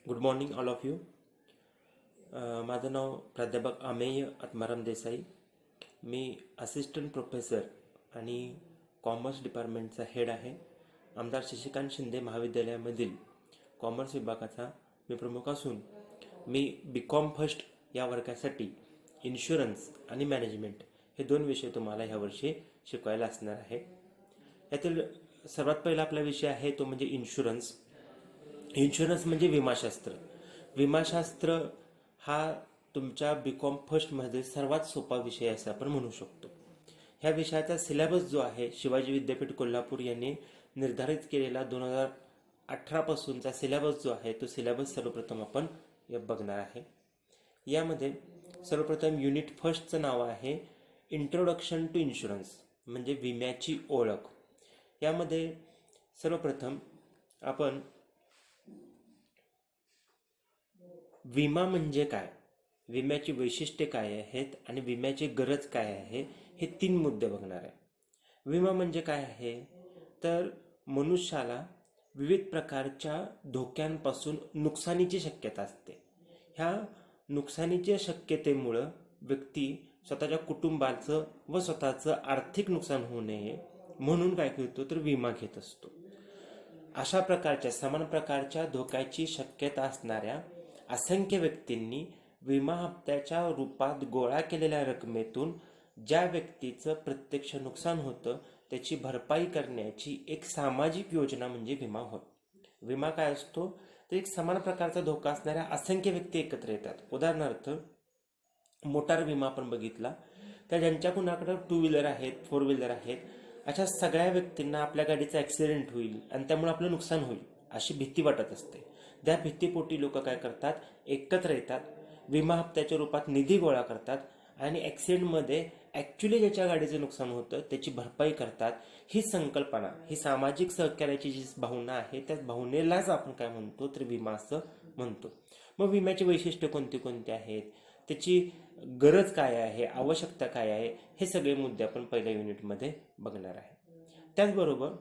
Good morning all of you. माझं नाव प्राध्यापक अमेय आत्माराम देसाई. मी assistant professor आणि कॉमर्स डिपार्टमेंटचा हेड आहे. आमदार शशिकांत शिंदे महाविद्यालयामधील कॉमर्स विभागाचा मी प्रमुख असून मी बी.कॉम फर्स्ट या वर्गासाठी इन्शुरन्स आणि मॅनेजमेंट हे 2 विषय तुम्हाला ह्या वर्षी शिकवायला असणार आहे. यातील सर्वात पहिला आपला विषय आहे तो म्हणजे इन्शुरन्स. इन्शुरन्स म्हणजे विमाशास्त्र. विमाशास्त्र हा तुमच्या बी.कॉम फर्स्टमध्ये सर्वात सोपा विषय असं आपण म्हणू शकतो. ह्या विषयाचा सिलेबस जो आहे शिवाजी विद्यापीठ कोल्हापूर यांनी निर्धारित केलेला 2018 पासूनचा सिलेबस जो आहे तो सिलेबस सर्वप्रथम आपण बघणार आहे. यामध्ये सर्वप्रथम युनिट फर्स्टचं नाव आहे इंट्रोडक्शन टू इन्शुरन्स म्हणजे विम्याची ओळख. यामध्ये सर्वप्रथम आपण विमा म्हणजे काय, विम्याची वैशिष्ट्ये काय आहेत आणि विम्याची गरज काय आहे हे 3 मुद्दे बघणार आहे. विमा म्हणजे काय आहे तर मनुष्याला विविध प्रकारच्या धोक्यांपासून नुकसानीची शक्यता असते. ह्या नुकसानीच्या शक्यतेमुळं व्यक्ती स्वतःच्या कुटुंबाचं व स्वतःचं आर्थिक नुकसान होऊ नये म्हणून काय करतो तर विमा घेत असतो. अशा प्रकारच्या समान प्रकारच्या धोक्याची शक्यता असणाऱ्या असंख्य व्यक्तींनी विमा हप्त्याच्या रूपात गोळा केलेल्या रकमेतून ज्या व्यक्तीचं प्रत्यक्ष नुकसान होतं त्याची भरपाई करण्याची एक सामाजिक योजना म्हणजे विमा होय. विमा काय असतो तर एक समान प्रकारचा धोका असणाऱ्या असंख्य व्यक्ती एकत्र येतात. उदाहरणार्थ मोटार विमा आपण बघितला तर ज्यांच्या कुणाकडे 2 व्हीलर आहेत, 4 व्हीलर आहेत, अशा सगळ्या व्यक्तींना आपल्या गाडीचा ॲक्सिडेंट होईल आणि त्यामुळे आपलं नुकसान होईल अशी भीती वाटत असते. त्या भीतीपोटी लोक काय करतात, एकत्र येतात, विमा हप्त्याच्या रूपात निधी गोळा करतात आणि ॲक्सिडेंटमध्ये ॲक्च्युली ज्याच्या गाडीचं नुकसान होतं त्याची भरपाई करतात. ही संकल्पना, ही सामाजिक सहकार्याची जी भावना आहे त्या भावनेलाच आपण काय म्हणतो तर विमा असं म्हणतो. मग विम्याची वैशिष्ट्य कोणती कोणती आहेत, त्याची गरज काय आहे, आवश्यकता काय आहे, हे सगळे मुद्दे आपण पहिल्या युनिटमध्ये बघणार आहे. त्याचबरोबर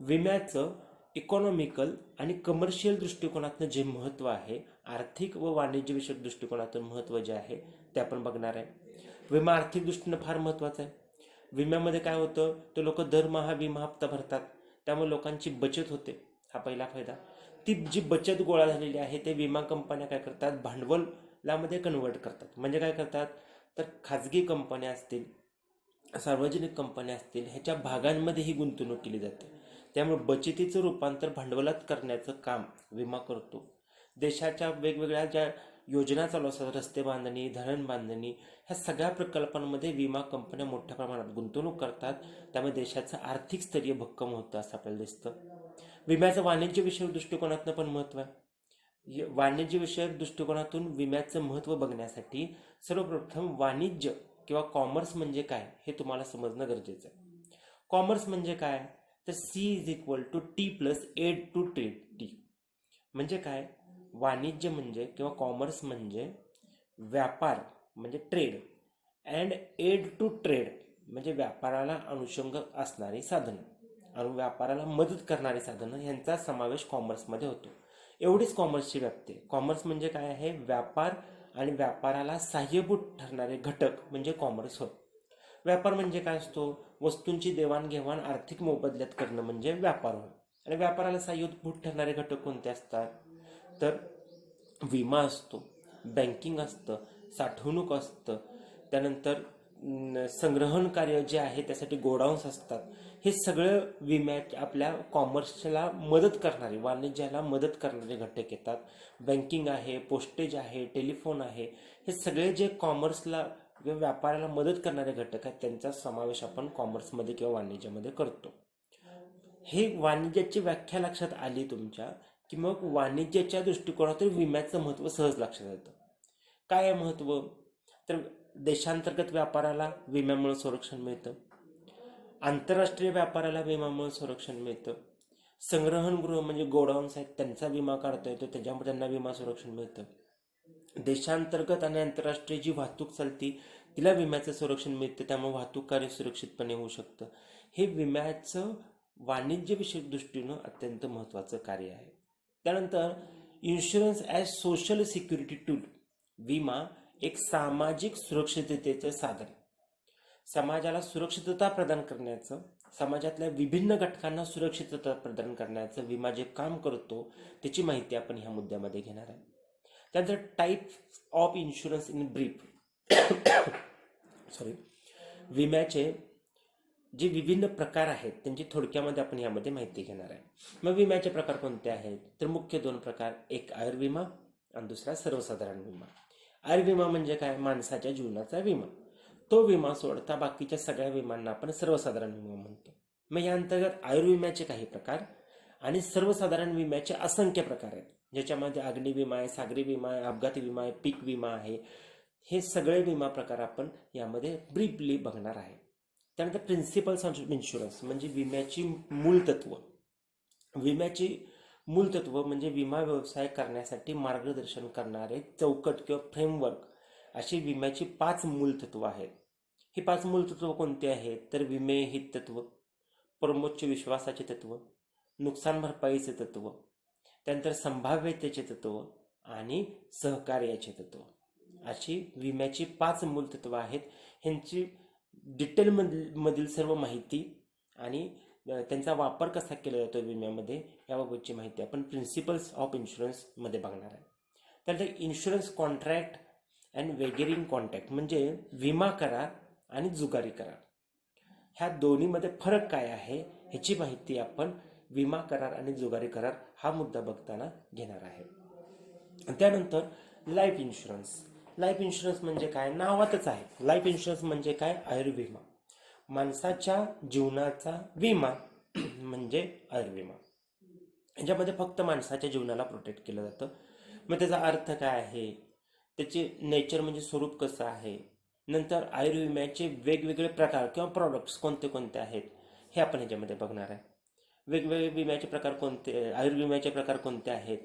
विम्याचं इकॉनॉमिकल आणि कमर्शियल दृष्टिकोनातून जे महत्त्व आहे, आर्थिक व वाणिज्यविषयक दृष्टिकोनातून महत्त्व जे आहे ते आपण बघणार आहे. विमा आर्थिक दृष्टीनं फार महत्त्वाचा आहे. विम्यामध्ये काय होतं तर लोक दरमहा विमा हप्ता भरतात, त्यामुळे लोकांची बचत होते. हा पहिला फायदा. ती जी बचत गोळा झालेली आहे ते विमा कंपन्या काय करतात, भांडवलामध्ये कन्वर्ट करतात. म्हणजे काय करतात तर खाजगी कंपन्या असतील, सार्वजनिक कंपन्या असतील, ह्याच्या भागांमध्ये ही गुंतवणूक केली जाते. त्यामुळे बचतीचं रूपांतर भांडवलात करण्याचं काम विमा करतो. देशाच्या वेगवेगळ्या ज्या योजना चालू असतात, रस्ते बांधणी, धरण बांधणी, ह्या सगळ्या प्रकल्पांमध्ये विमा कंपन्या मोठ्या प्रमाणात गुंतवणूक करतात. त्यामुळे देशाचं आर्थिक स्तरीय भक्कम होतं असं आपल्याला दिसतं. विम्याचं वाणिज्यविषयक दृष्टिकोनातून पण महत्त्व आहे. वाणिज्यविषयक दृष्टिकोनातून विम्याचं महत्त्व बघण्यासाठी सर्वप्रथम वाणिज्य किंवा कॉमर्स म्हणजे काय हे तुम्हाला समजणं गरजेचं आहे. कॉमर्स म्हणजे काय तर C=T+8 म्हणजे काय, वाणिज्य म्हणजे किंवा कॉमर्स म्हणजे व्यापार म्हणजे trade and aid to trade म्हणजे व्यापाराला अनुषंग असणारी साधनं आणि व्यापाराला मदत करणारी साधनं यांचा समावेश कॉमर्समध्ये होतो. एवढीच कॉमर्सची व्याप्ती आहे. कॉमर्स म्हणजे काय आहे, व्यापार आणि व्यापाराला सहाय्यभूत ठरणारे घटक म्हणजे कॉमर्स होय. व्यापार म्हणजे काय असतो, वस्तूंची देवाणघेवाण आर्थिक मोबदल्यात करणं म्हणजे व्यापार होय. आणि व्यापाराला सहाय्यभूत ठरणारे घटक कोणते असतात तर विमा असतो, बँकिंग असतं, साठवणूक असतं, त्यानंतर संग्रहण कार्य जे आहे त्यासाठी गोडाऊन्स असतात. हे सगळं विम्यात आपल्या कॉमर्सला मदत करणारे, वाणिज्याला मदत करणारे घटक येतात. बँकिंग आहे, पोस्टेज आहे, टेलिफोन आहे, हे सगळे जे कॉमर्सला किंवा व्यापाराला मदत करणारे घटक आहेत त्यांचा समावेश आपण कॉमर्समध्ये किंवा वाणिज्यामध्ये करतो. हे वाणिज्याची व्याख्या लक्षात आली तुमच्या की मग वाणिज्याच्या दृष्टिकोनातून विम्याचं महत्त्व सहज लक्षात येतं. काय आहे महत्त्व तर देशांतर्गत व्यापाराला विम्यामुळे संरक्षण मिळतं, आंतरराष्ट्रीय व्यापाराला विम्यामुळे संरक्षण मिळतं, संग्रहणगृह म्हणजे गोडाऊन्स आहेत त्यांचा विमा काढता येतो, त्याच्यामुळे त्यांना विमा संरक्षण मिळतं, देशांतर्गत आणि आंतरराष्ट्रीय जी वाहतूक चालती तिला विम्याचं संरक्षण मिळतं, त्यामुळे वाहतूक कार्य सुरक्षितपणे होऊ शकतं. हे विम्याचं वाणिज्यविषयक दृष्टीनं अत्यंत महत्त्वाचं कार्य आहे. त्यानंतर insurance as social security tool. विमा एक सामाजिक सुरक्षिततेचं साधन, समाजाला सुरक्षितता प्रदान करण्याचं, समाजातल्या विभिन्न घटकांना सुरक्षितता प्रदान करण्याचं विमा जे काम करतो त्याची माहिती आपण ह्या मुद्द्यामध्ये घेणार आहे. त्यानंतर type of insurance in brief. विम्याचे जे विभिन्न प्रकार आहेत त्यांची थोडक्यामध्ये आपण यामध्ये माहिती घेणार आहे. मग विम्याचे प्रकार कोणते आहेत, तर मुख्य दोन प्रकार, एक आयुर्विमा आणि दुसरा सर्वसाधारण विमा. आयुर्विमा म्हणजे काय, माणसाच्या जीवनाचा विमा. तो विमा सोडता बाकीच्या सगळ्या विमांना आपण सर्वसाधारण विमा म्हणतो. मग या अंतर्गत आयुर्विम्याचे काही प्रकार आणि सर्वसाधारण विम्याचे असंख्य प्रकार आहेत, ज्याच्यामध्ये अग्निविमा आहे, सागरी विमा आहे, अपघाती विमा आहे, पीक विमा आहे. हे सगळे विमा प्रकार आपण यामध्ये ब्रीफली बघणार आहे. त्यानंतर प्रिन्सिपल्स ऑफ इन्शुरन्स म्हणजे विम्याची मूलतत्व. विम्याची मूलतत्व म्हणजे विमा व्यवसाय करण्यासाठी मार्गदर्शन करणारे चौकट किंवा फ्रेमवर्क, अशी विम्याची 5 मूलतत्व आहेत. ही 5 मूलतत्व कोणती आहेत, तर विमे हित तत्व, परमोच्च विश्वासाचे तत्व, नुकसान भरपाईचे तत्व, त्यानंतर संभाव्यतेचे तत्व आणि सहकार्याचे तत्व, अशी विम्याची 5 मूलतत्व आहेत. ह्यांची डिटेलमधील सर्व माहिती आणि त्यांचा वापर कसा केला जातो विम्यामध्ये याबाबतची माहिती आपण प्रिन्सिपल्स ऑफ इन्शुरन्समध्ये बघणार आहे. त्यानंतर इन्शुरन्स कॉन्ट्रॅक्ट अँड वेगेरिंग कॉन्ट्रॅक्ट म्हणजे विमा करार आणि जुगारी करार, ह्या दोन्हीमध्ये फरक काय आहे ह्याची माहिती आपण विमा करार आणि जुगारी करार हा मुद्दा बघताना घेणार आहे. त्यानंतर लाईफ इन्शुरन्स. लाईफ इन्शुरन्स म्हणजे काय, नावातच आहे. लाईफ इन्शुरन्स म्हणजे काय, आयुर्विमा. माणसाच्या जीवनाचा विमा म्हणजे आयुर्विमा. याच्यामध्ये फक्त माणसाच्या जीवनाला प्रोटेक्ट केलं जातं. मग त्याचा अर्थ काय आहे, त्याचे नेचर म्हणजे स्वरूप कसं आहे, नंतर आयुर्विम्याचे वेगवेगळे प्रकार किंवा प्रॉडक्ट्स कोणते कोणते आहेत हे आपण ह्याच्यामध्ये बघणार आहे. वेगवेगळे विम्याचे प्रकार कोणते, आयुर्विम्याचे प्रकार कोणते आहेत,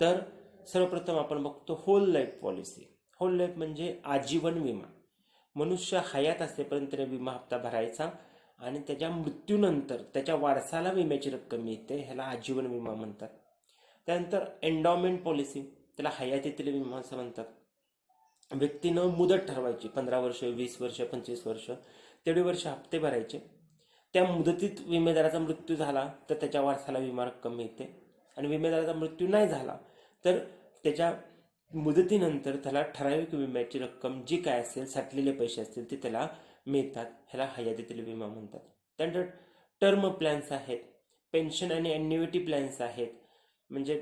तर सर्वप्रथम आपण बघतो whole life policy. Whole life म्हणजे आजीवन विमा. मनुष्य हयात असेपर्यंत विमा हप्ता भरायचा आणि त्याच्या मृत्यूनंतर त्याच्या वारसाला विम्याची रक्कम मिळते, ह्याला आजीवन विमा म्हणतात. त्यानंतर एंडॉमेंट पॉलिसी, त्याला हयातीतील विमा असं म्हणतात. व्यक्तीनं मुदत ठरवायची, 15 वर्ष, 20 वर्ष, 25 वर्ष, तेवढे वर्ष हप्ते भरायचे. त्या मुदतीत विमेदाराचा मृत्यू झाला तर त्याच्या वारसाला विमा रक्कम मिळते आणि विमेदाराचा मृत्यू नाही झाला तर त्याच्या मुदतीनंतर त्याला ठराविक विम्याची रक्कम जी काय असेल, साठलेले पैसे असतील ते त्याला मिळतात, ह्याला हयातीतील विमा म्हणतात. त्यानंतर टर्म प्लॅन्स आहेत, पेन्शन आणि ॲन्युइटी प्लॅन्स आहेत, म्हणजे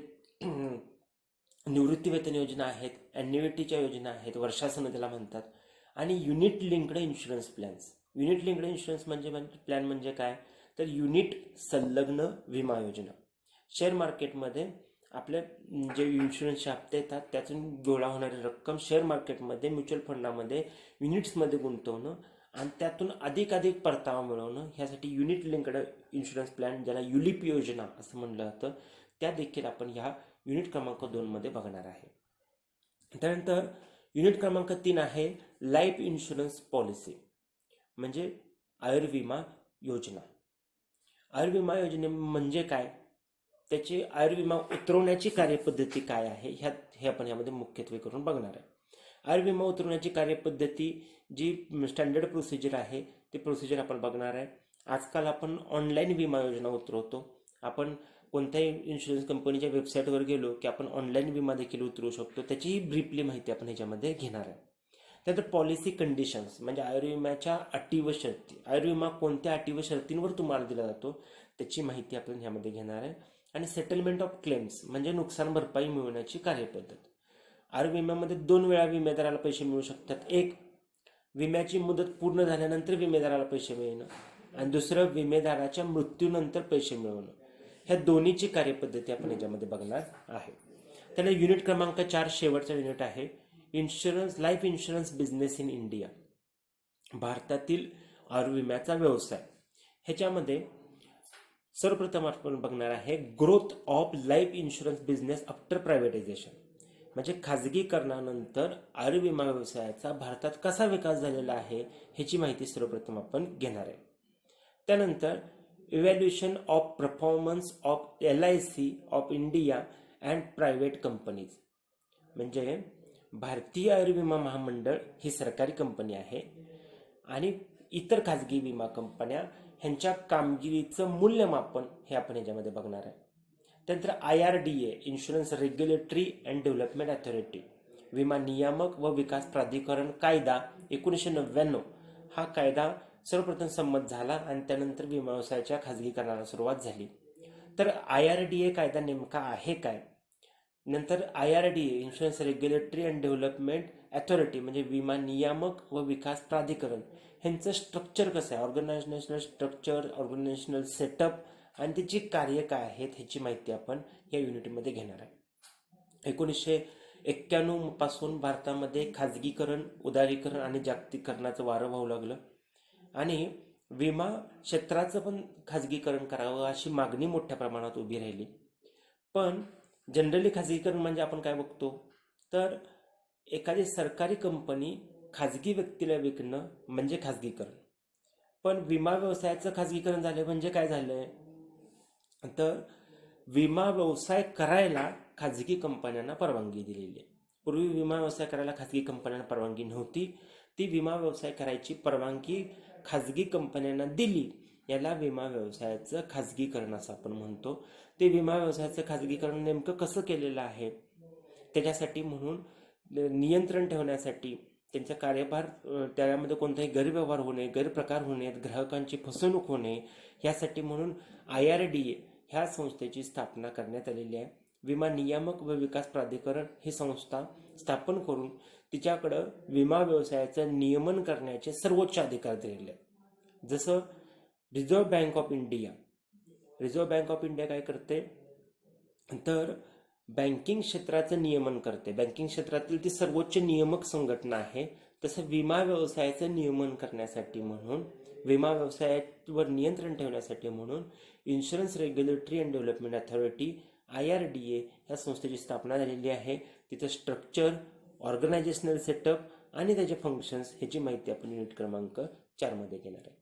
निवृत्ती वेतन योजना आहेत, ॲन्युइटीच्या योजना आहेत, वर्षासन त्याला म्हणतात. आणि unit linked insurance plans. Unit linked insurance plan म्हणजे काय, तर युनिट संलग्न विमा योजना. शेअर मार्केटमध्ये आपले जे इन्शुरन्सचे हप्ते येतात त्यातून गोळा होणारी रक्कम शेअर मार्केटमध्ये म्युच्युअल फंडामध्ये युनिट्समध्ये गुंतवणं आणि त्यातून अधिकाधिक परतावा मिळवणं, ह्यासाठी युनिट लिंक्ड इन्शुरन्स प्लॅन, ज्याला युलिप योजना असं म्हणलं जातं, त्या देखील आपण ह्या युनिट क्रमांक 2 मध्ये बघणार आहे. त्यानंतर युनिट क्रमांक 3 आहे लाईफ इन्शुरन्स पॉलिसी म्हणजे आयुर्विमा योजना. आयुर्विमा योजने म्हणजे काय, त्याची आयुर्विमा उतरवण्याची कार्यपद्धती काय आहे हे आपण यामध्ये मुख्यत्वे करून बघणार आहे. आयुर्विमा उतरवण्याची कार्यपद्धती जी स्टँडर्ड प्रोसिजर आहे ती प्रोसिजर आपण बघणार आहे. आजकाल आपण ऑनलाईन विमा योजना उतरवतो. आपण कोणत्याही इन्शुरन्स कंपनीच्या वेबसाईटवर गेलो की आपण ऑनलाईन विमा देखील उतरवू शकतो, त्याचीही ब्रीफली माहिती आपण ह्याच्यामध्ये घेणार आहे. त्यानंतर पॉलिसी कंडिशन्स म्हणजे आयुर्विम्याच्या अटी व शर्ती, आयुर्विमा कोणत्या अटी व शर्तींवर तुम्हाला दिला जातो त्याची माहिती आपण ह्यामध्ये घेणार आहे. आणि सेटलमेंट ऑफ क्लेम्स म्हणजे नुकसान भरपाई मिळवण्याची कार्यपद्धत. आयुर्विम्यामध्ये 2 वेळा विमेदाराला पैसे मिळू शकतात. एक, विम्याची मुदत पूर्ण झाल्यानंतर विमेदाराला पैसे मिळणं आणि दुसरं विमेदाराच्या मृत्यूनंतर पैसे मिळवणं. ह्या दोन्हीची कार्यपद्धती आपण याच्यामध्ये बघणार आहे. त्याला युनिट क्रमांक 4 शेवटचा युनिट आहे insurance, life insurance business in India, भारतातील आयुर्विम्याचा व्यवसाय. ह्याच्यामध्ये सर्वप्रथम आपण बघणार आहे growth of life insurance business after privatisation म्हणजे खाजगीकरणानंतर आयुर्विमा व्यवसायाचा भारतात कसा विकास झालेला आहे ह्याची माहिती सर्वप्रथम आपण घेणार आहे. त्यानंतर evaluation of performance of LIC of India and private companies. म्हणजे भारतीय आयुर्विमा महामंडळ ही सरकारी कंपनी आहे आणि इतर खाजगी विमा कंपन्या ह्यांच्या कामगिरीचं मूल्यमापन हे आपण ह्याच्यामध्ये बघणार आहे. त्यानंतर IRDA, insurance regulatory and development authority, विमा नियामक व विकास प्राधिकरण कायदा 1999 हा कायदा सर्वप्रथम संमत झाला आणि त्यानंतर विमा व्यवसायाच्या खाजगीकरणाला सुरुवात झाली. तर IRDA कायदा नेमका आहे काय? नंतर IRDA, insurance regulatory and development authority, म्हणजे विमा नियामक व विकास प्राधिकरण, ह्यांचं स्ट्रक्चर कसं आहे, ऑर्गनायझेशनल स्ट्रक्चर, ऑर्गनायझेशनल सेटअप आणि त्याची कार्य काय आहेत ह्याची माहिती आपण या युनिटमध्ये घेणार आहे. 1991 पासून भारतामध्ये खाजगीकरण, उदारीकरण आणि जागतिकीकरणाचं वारं वाहू लागलं आणि विमा क्षेत्राचं पण खाजगीकरण करावं अशी मागणी मोठ्या प्रमाणात उभी राहिली. पण जनरली खाजगीकरण म्हणजे आपण काय बघतो, तर एखादी सरकारी कंपनी खाजगी व्यक्तीला विकणं म्हणजे खाजगीकरण. पण विमा व्यवसायाचं खाजगीकरण झालं म्हणजे काय झालंय, तर विमा व्यवसाय करायला खाजगी कंपन्यांना परवानगी दिलेली आहे. पूर्वी विमा व्यवसाय करायला खाजगी कंपन्यांना परवानगी नव्हती. ती विमा व्यवसाय करायची परवानगी खाजगी कंपन्यांना दिली. याला विमा व्यवसायाचं खाजगीकरण असं आपण म्हणतो. ते विमा व्यवसायाचं खाजगीकरण नेमकं कसं केलेलं आहे, त्याच्यासाठी म्हणून नियंत्रण ठेवण्यासाठी त्यांचा कार्यभार, त्यामध्ये कोणताही गैरव्यवहार होणे, गैरप्रकार होणे, ग्राहकांची फसवणूक होणे, यासाठी म्हणून IRDA ह्या संस्थेची स्थापना करण्यात आलेली आहे. विमा नियामक व विकास प्राधिकरण ही संस्था स्थापन करून तिच्याकडं विमा व्यवसायाचं नियमन करण्याचे सर्वोच्च अधिकार दिलेले आहेत. जसं रिझर्व्ह बँक ऑफ इंडिया काय करते, तर बँकिंग क्षेत्राचं नियमन करते. बँकिंग क्षेत्रातील ती सर्वोच्च नियामक संघटना आहे. तसं विमा व्यवसायाचं नियमन करण्यासाठी म्हणून, विमा व्यवसायावर नियंत्रण ठेवण्यासाठी म्हणून insurance regulatory and development authority IRDA या संस्थेची स्थापना झालेली आहे. तिचं स्ट्रक्चर, ऑर्गनायझेशनल सेटअप आणि त्याचे फंक्शन्स ह्याची माहिती आपण युनिट क्रमांक 4 मध्ये घेणार आहे.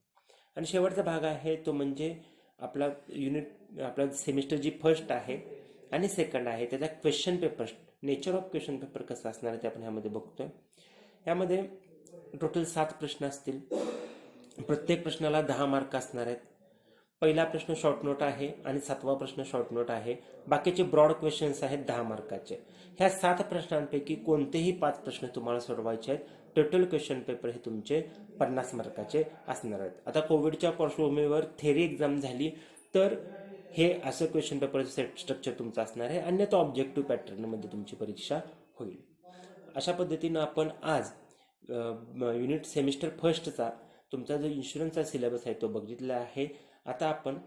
आणि शेवटचा भाग आहे तो म्हणजे आपला सेमिस्टर जी फर्स्ट आहे आणि सेकंड आहे त्याचा question paper, nature of question paper कसं असणार आहे ते आपण ह्यामध्ये बघतोय. यामध्ये टोटल 7 प्रश्न असतील. प्रत्येक प्रश्नाला 10 मार्क असणार आहेत. पहिला प्रश्न शॉर्ट नोट आहे आणि 7वा प्रश्न शॉर्ट नोट आहे. बाकीचे ब्रॉड क्वेश्चन्स आहेत 10 मार्काचे. ह्या 7 प्रश्नांपैकी कोणतेही 5 प्रश्न तुम्हाला सोडवायचे आहेत. टोटल क्वेश्चन पेपर हे तुमचे 50 मार्काचे असणार आहेत. आता कोविडच्या पार्श्वभूमीवर थेरी एक्झाम झाली तर हे असं क्वेश्चन पेपरचं सेट स्ट्रक्चर तुमचं असणार आहे. अन्यथा ऑब्जेक्टिव्ह पॅटर्नमध्ये तुमची परीक्षा होईल. अशा पद्धतीनं आपण आज युनिट सेमिस्टर फर्स्टचा तुमचा जो इन्शुरन्सचा सिलेबस आहे तो बघितला आहे. आता आपण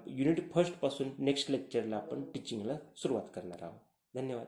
युनिट फर्स्टपासून नेक्स्ट लेक्चरला आपण टीचिंगला सुरुवात करणार आहोत. धन्यवाद.